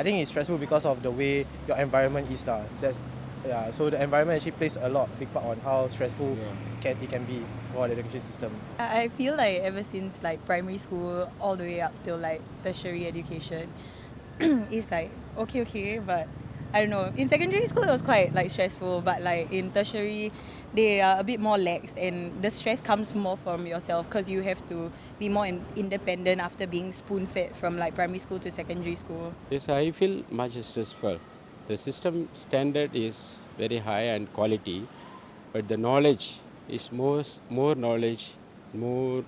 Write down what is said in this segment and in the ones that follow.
I think it's stressful because of the way your environment is lah. So the environment actually plays a big part on how stressful it can be for the education system. I feel like ever since like primary school all the way up till like tertiary education, it's like okay, but I don't know. In secondary school it was quite like stressful, but like in tertiary they are a bit more lax, and the stress comes more from yourself because you have to be more independent after being spoon-fed from like primary school to secondary school. Yes, I feel much stressful. The system standard is very high and quality, but the knowledge is more knowledge, more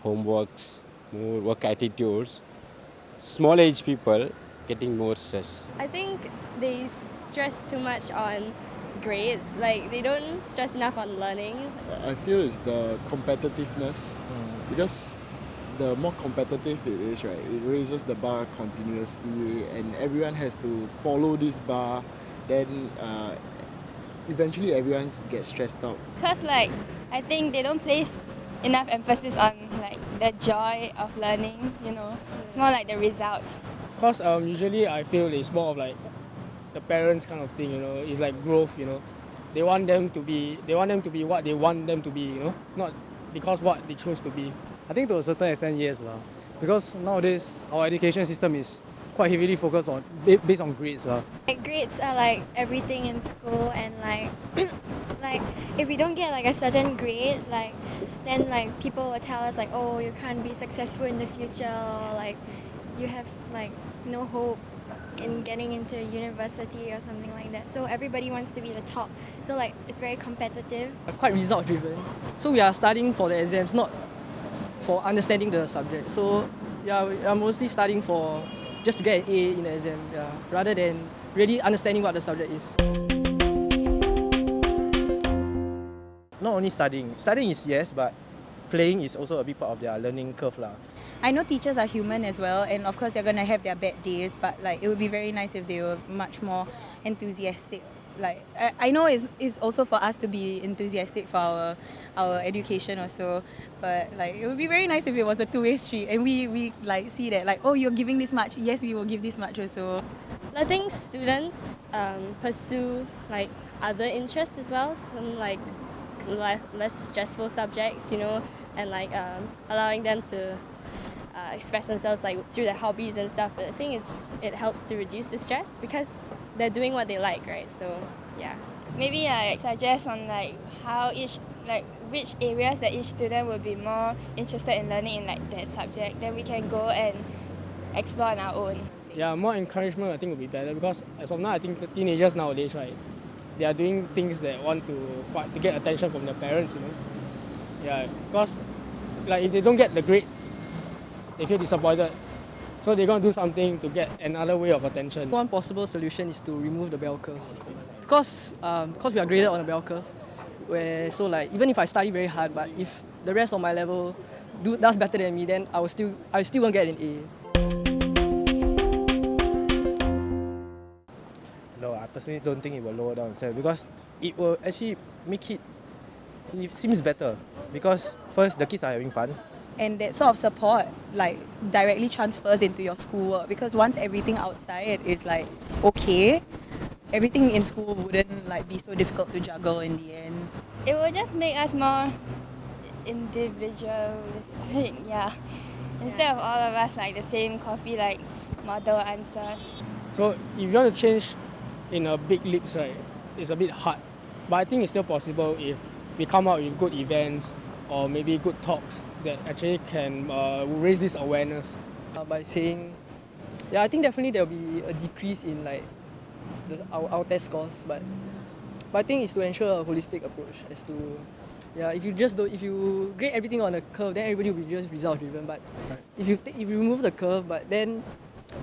homeworks, more work attitudes. Small age people getting more stress. I think they stress too much on grades. Like they don't stress enough on learning. I feel it's the competitiveness because the more competitive it is, right, it raises the bar continuously and everyone has to follow this bar. Then eventually everyone gets stressed out. Because like I think they don't place enough emphasis on like the joy of learning, you know. It's more like the results. Because usually I feel it's more of like the parents kind of thing, you know. It's like growth, you know. They want them to be what they want them to be, you know, not because what they chose to be. I think to a certain extent, yes, because nowadays our education system is quite heavily focused on based on grades. Like grades are like everything in school, and like like if we don't get like a certain grade, like then like people will tell us like, oh, you can't be successful in the future, or like you have like no hope in getting into a university or something like that. So everybody wants to be the top. So like it's very competitive. Quite result driven. So we are studying for the exams, not for understanding the subject. So yeah, I'm mostly studying for just to get an A in the exam, rather than really understanding what the subject is. Not only studying is yes, but playing is also a big part of their learning curve lah. I know teachers are human as well, and of course they're gonna have their bad days, but like it would be very nice if they were much more enthusiastic. Like I know it's also for us to be enthusiastic for our education also, but like it would be very nice if it was a two-way street and we like see that like, oh, you're giving this much, yes, we will give this much also. Letting students pursue like other interests as well, some like less stressful subjects, you know, and like allowing them to express themselves like through their hobbies and stuff. I think it helps to reduce the stress because they're doing what they like, right? So yeah. Maybe I suggest on like how which areas that each student would be more interested in learning in like that subject. Then we can go and explore on our own. Yeah, more encouragement I think would be better because as of now I think the teenagers nowadays, right, they are doing things that want to fight to get attention from their parents, you know. Yeah, because like if they don't get the grades, they feel disappointed. So they're going to do something to get another way of attention. One possible solution is to remove the bell curve system. Because we are graded on a bell curve, so like even if I study very hard, but if the rest of my level does better than me, then I still won't get an A. No, I personally don't think it will lower down itself because it will actually make it seems better because first the kids are having fun. And that sort of support like directly transfers into your schoolwork, because once everything outside is like okay, everything in school wouldn't like be so difficult to juggle in the end. It will just make us more individualistic, yeah. Instead of all of us like the same copy like model answers. So if you want to change in a big leaps, right, it's a bit hard. But I think it's still possible if we come out with good events or maybe good talks that actually can raise this awareness. By saying, I think definitely there will be a decrease in like our test scores, but I think it's to ensure a holistic approach as to, if you grade everything on a curve, then everybody will be just result driven. But if you remove the curve, but then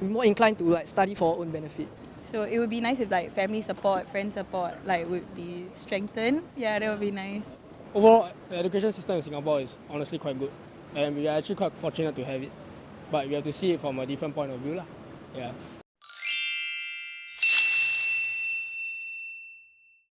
we're more inclined to like study for our own benefit. So it would be nice if like family support, friend support like would be strengthened. Yeah, that would be nice. Overall, the education system in Singapore is honestly quite good, and we are actually quite fortunate to have it. But we have to see it from a different point of view, lah. Yeah.